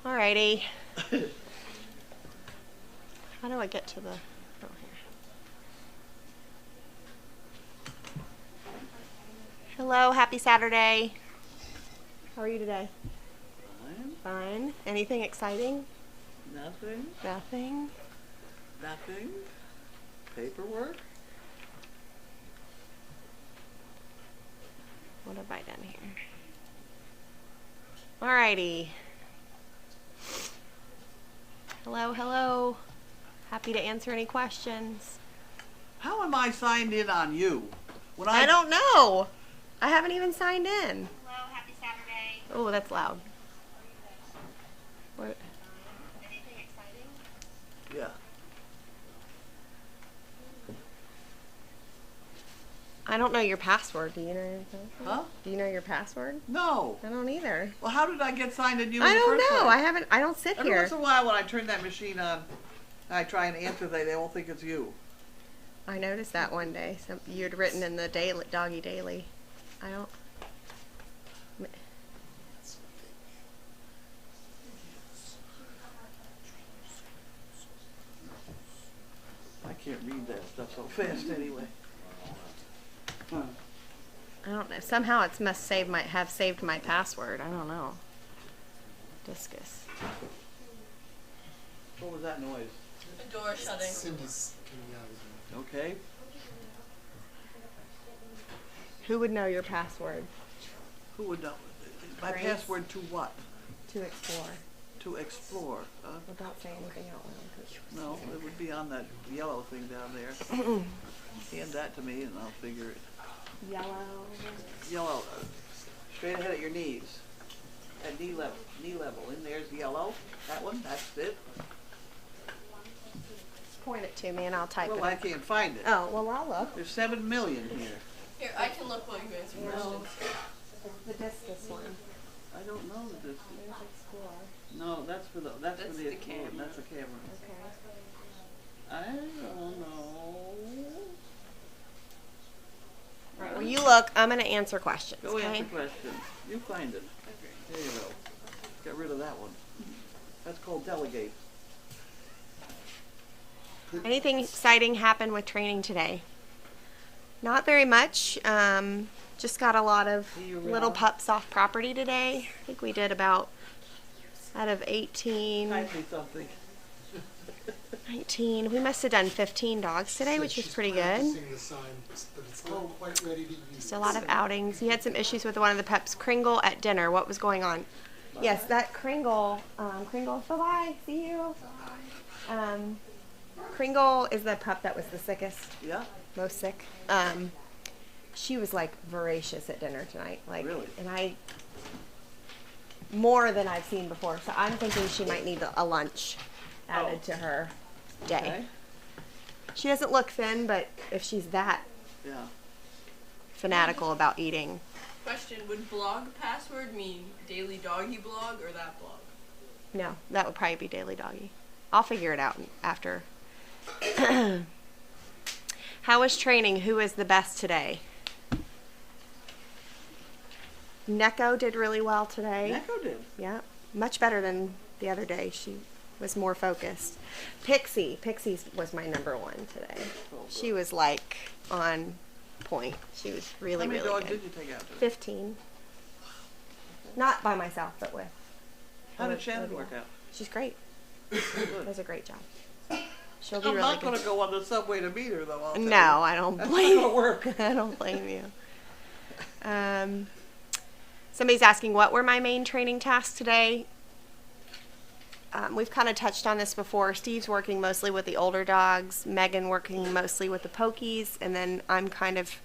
Alrighty. How do I get to the... Oh, here. Hello, happy Saturday. How are you today? Fine. Fine. Anything exciting? Nothing. Nothing? Nothing. Paperwork. What have I done here? Alrighty. Hello, hello. Happy to answer any questions. How am I signed in on you? When I don't know. I haven't even signed in. Hello, happy Saturday. Oh, that's loud. What? Anything exciting? Yeah. I don't know your password. Do you know your password? Huh? Do you know your password? No. I don't either. Well, how did I get signed in you? I in the don't first know. place? I don't sit Every here. once in a while, when I turn that machine on, I try and answer. They won't think it's you. I noticed that one day. You'd written in the daily, doggy daily. I don't. I can't read that stuff so fast anyway. Huh. I don't know. Somehow it must have saved my password. I don't know. Discus. What was that noise? The door shutting. Cindy's coming out. Okay. Who would know your password? Who would know? My Grace. password to what? To explore. To explore. Well, don't say anything out loud. No, it would be on that yellow thing down there. Hand that to me and I'll figure it. Yellow. Yellow, straight ahead at your knees. At knee level. In there's yellow. That one, that's it. Point it to me and I'll type Well, it. I can't find it. Oh, well, I'll look. There's 7 million here. Here, I can look while you answer questions. It's the discus one. I don't know that this. There's explore. No, that's for the That's for the the camera. That's the camera. Okay. I don't know. All right, well, you look. I'm going to answer questions. Go okay? answer questions. You find it. There you go. Get rid of that one. That's called delegate. Anything exciting happened with training today? Not very much. Just got a lot of little pups off property today. I think we did about, out of 18, Type me something. 19, we must have done 15 dogs today, which is pretty good. Practicing the sign, but it's not quite ready to use. Just a lot of outings. You had some issues with one of the pups, Kringle, at dinner. What was going on? Yes, that Kringle, bye-bye, see you. Kringle is the pup that was the sickest, Yeah. most sick. She was like voracious at dinner tonight. Like, Really? and more than I've seen before. So I'm thinking she might need a lunch added to her day. Okay. She doesn't look thin, but if she's that Yeah. fanatical about eating, Question, would blog password mean daily doggy blog or that blog? no, that would probably be Daily Doggy. I'll figure it out after. How was training? Who was the best today? Neko did really well today. Neko did. Yeah, much better than the other day. She was more focused. Pixie was my number one today. Oh, good. She was like on point. She was really, How many really dogs good. did you take out today? 15. Not by myself, but with. How did with Shannon Olivia. work out? She's great. Good. Does a great job. She'll be I'm really not going good. to go on the subway to meet her, though. I'll tell you. No, I don't That's blame not gonna work. I don't blame you. Somebody's asking what were my main training tasks today. We've kind of touched on this before. Steve's working mostly with the older dogs, Megan working mostly with the pokies, and then I'm kind of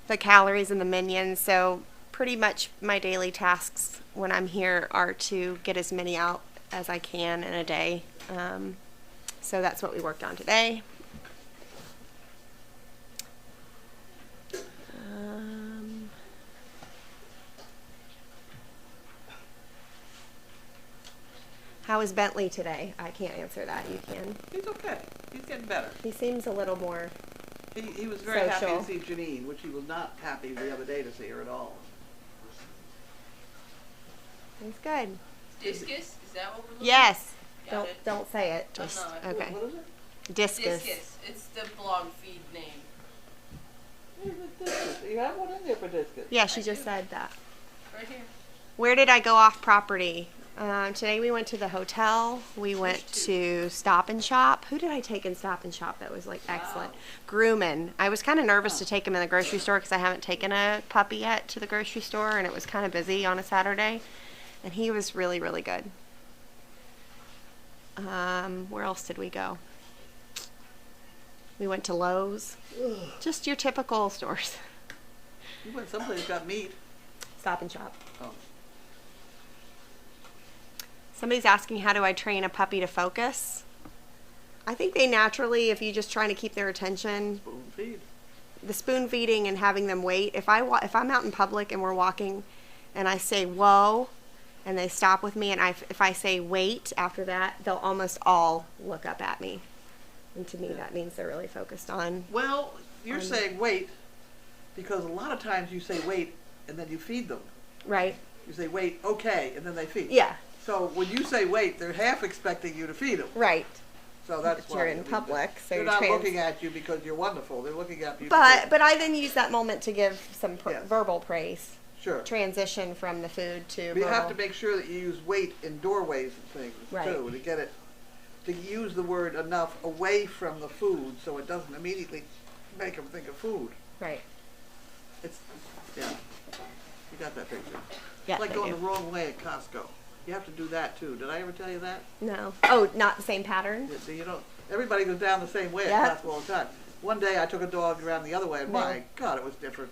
the calories and the minions. So pretty much my daily tasks when I'm here are to get as many out as I can in a day. So that's what we worked on today. How is Bentley today? I can't answer that. You can. He's okay. He's getting better. He seems a little more. He was very happy Social. to see Janine, which he was not happy the other day to see her at all. He's good. Discus? Is that what we're looking Yes. Got Don't it. don't say it. I'm Just not. okay. What is it? Discus. Discus. It's the blog feed name. Where's the discus? You have one in there for discus. Yeah, she I just do. said that. Right here. Where did I go off property? Today we went to the hotel. We went to Stop and Shop. Who did I take in Stop and Shop that was like excellent? Groomin. I was kind of nervous to take him in the grocery store because I haven't taken a puppy yet to the grocery store, and it was kind of busy on a Saturday. And he was really, really good. Where else did we go? We went to Lowe's. Just your typical stores. You went someplace got meat. Stop and Shop. Oh. Somebody's asking, how do I train a puppy to focus? I think they naturally, if you're just trying to keep their attention, Spoon feed. the spoon feeding and having them wait. If I'm out in public and we're walking and I say whoa and they stop with me and if I say wait after that, they'll almost all look up at me. And to me that means they're really focused on. Well, you're saying wait because a lot of times you say wait and then you feed them. Right? You say wait, okay, and then they feed. Yeah. So when you say wait, they're half expecting you to feed them. Right. So that's But why. you're in public, so they're you're not looking at you because you're wonderful. They're looking at you. But I then use that moment to give some Yes. verbal praise. Sure. Transition from the food to But you have to verbal. make sure that you use wait in doorways and things Right. too to get it to use the word enough away from the food so it doesn't immediately make them think of food. Right. It's yeah. You got that picture. Yeah. It's like I going do. the wrong way at Costco. You have to do that too. Did I ever tell you that? No. Oh, not the same pattern? You don't. Everybody goes down the same way Yeah. at Costco all the time. One day I took a dog around the other way, and No. my God, it was different.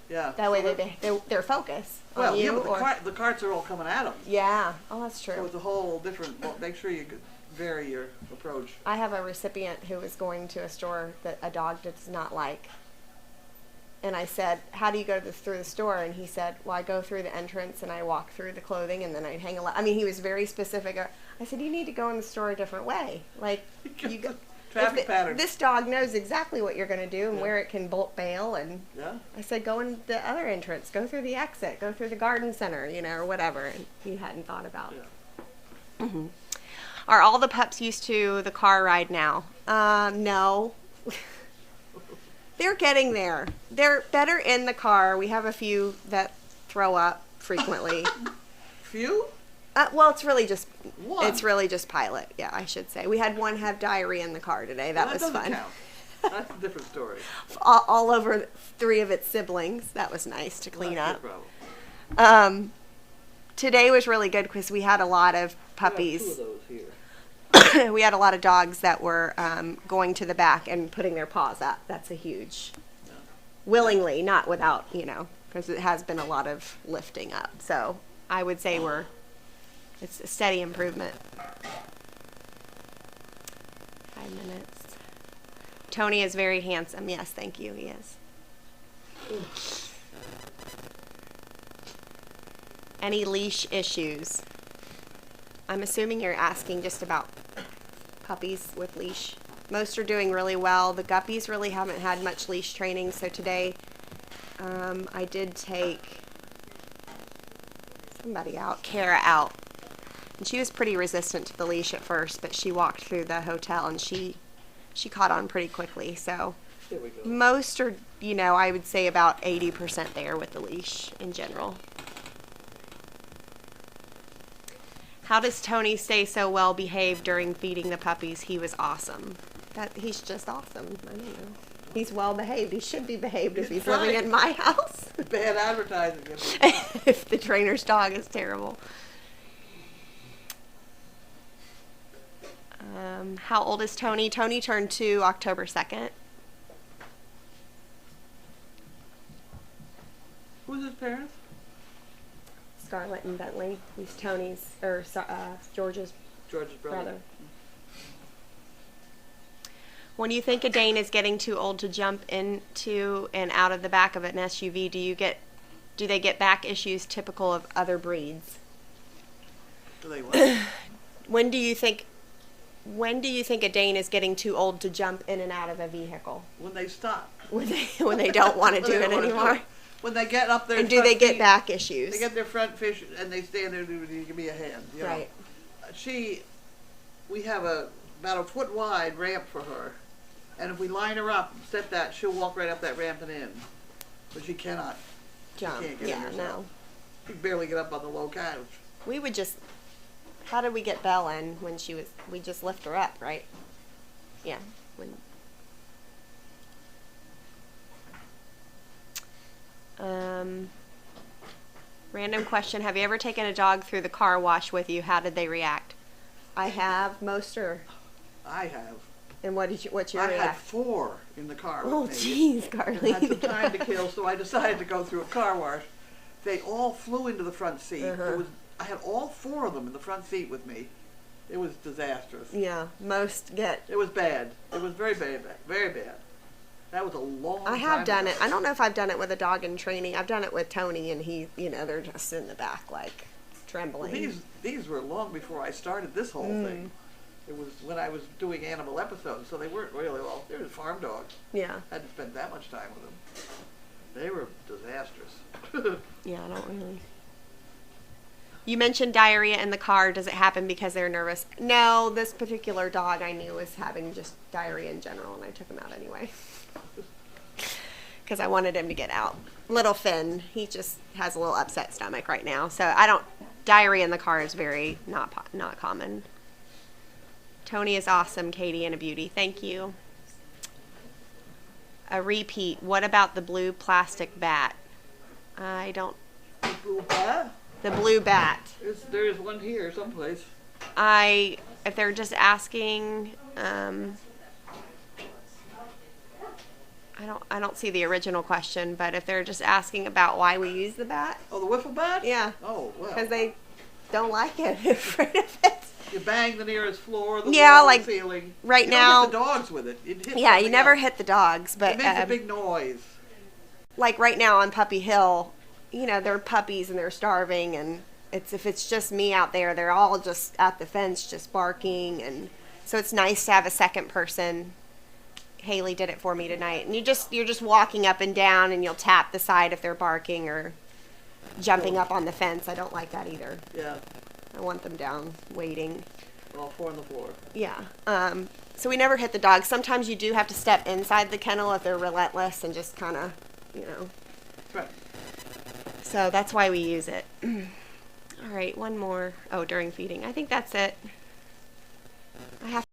Yeah. That way So they're focused well, on you. yeah, but or, the carts are all coming at them. yeah. Oh, that's So true. it's a whole different. Well, make sure you vary your approach. I have a recipient who was going to a store that a dog does not like. And I said, how do you go through the store? And he said, well, I go through the entrance and I walk through the clothing and then I hang a lot. I mean, he was very specific. I said, you need to go in the store a different way. Like, you go. Traffic pattern. This dog knows exactly what you're going to do and Yeah. where it can bolt bail. And Yeah. I said, go in the other entrance, go through the exit, go through the garden center, or whatever. And he hadn't thought about it. Yeah. Are all the pups used to the car ride now? No. They're getting there. They're better in the car. We have a few that throw up frequently. Few? Well, it's really just One. It's really just Pilot. Yeah, I should say. We had one have diarrhea in the car today. That Well, was doesn't fun. count. That's a different story. All over 3 of its siblings. That was nice to clean That's up. your problem. Today was really good because we had a lot of puppies. We have 2 of those here. We had a lot of dogs that were going to the back and putting their paws up. That's a huge, willingly, not without, because it has been a lot of lifting up. So I would say it's a steady improvement. 5 minutes. Tony is very handsome. Yes, thank you. He is. Any leash issues? I'm assuming you're asking just about puppies with leash. Most are doing really well. The guppies really haven't had much leash training, so today I did take somebody out, Kara out. And she was pretty resistant to the leash at first, but she walked through the hotel and she caught on pretty quickly. So There we go. most are, I would say about 80% there with the leash in general. How does Tony stay so well behaved during feeding the puppies? He was awesome. He's just awesome. I don't know. He's well behaved. He should be behaved if he's living in my house. Bad advertising. If the trainer's dog is terrible. How old is Tony? Tony turned 2 October 2nd. Who's his parents? Scarlett and Bentley. He's Tony's, George's George's brother. brother. When you think a Dane is getting too old to jump into and out of the back of an SUV, do they get back issues typical of other breeds? Do they what? When do you think a Dane is getting too old to jump in and out of a vehicle? When they stop. When they don't want to do They it don't wanna anymore? when they get up there. And do they get back issues? They get their front fish and they stand there and give me a hand. You know. Right. We have about a foot wide ramp for her. And if we line her up and set that, she'll walk right up that ramp and in. But she cannot. Jump. She can't get in Yeah, herself. no. She can barely get up on the low couch. We would just, how did we get Belle in when we just lift her up, right? Yeah. Random question. Have you ever taken a dog through the car wash with you? How did they react? I have. Most are. I have. And what's your I had reaction? 4 in the car Oh, with me. jeez, Carly. I had some time to kill, so I decided to go through a car wash. They all flew into the front seat. I had all 4 of them in the front seat with me. It was disastrous. Yeah, most get. It was bad. It was very bad. Very bad. That was a long time I have done ago. it. I don't know if I've done it with a dog in training. I've done it with Tony, and he, they're just in the back, like, trembling. These were long before I started this whole thing. It was when I was doing animal episodes, so they weren't really, well, they were farm dogs. Yeah. I hadn't spent that much time with them. They were disastrous. Yeah, I don't really. You mentioned diarrhea in the car. Does it happen because they're nervous? No, this particular dog I knew was having just diarrhea in general, and I took him out anyway. Because I wanted him to get out. Little Finn, he just has a little upset stomach right now. So diarrhea in the car is very not common. Tony is awesome, Katie, and a beauty. Thank you. A repeat. What about the blue plastic bat? I don't. Blue bat? The blue bat. There's one here someplace. If they're just asking, I don't see the original question, but if they're just asking about why we use the bat. Oh, the wiffle bat? Yeah. Oh, well. Because they don't like it. They're afraid of it. You bang the nearest floor, the Yeah, wall, like, the ceiling. right you now- don't hit the dogs with it. It hits Yeah, you something never else. hit the dogs, but It makes a big noise. like right now on Puppy Hill, they're puppies and they're starving, and if it's just me out there, they're all just at the fence just barking, and so it's nice to have a second person. Haley did it for me tonight, and you're just walking up and down, and you'll tap the side if they're barking or jumping up on the fence. I don't like that either. Yeah, I want them down waiting. all 4 on the floor. Yeah. So we never hit the dogs. Sometimes you do have to step inside the kennel if they're relentless and just kind of, Right. So that's why we use it. All right, one more. Oh, during feeding. I think that's it. I have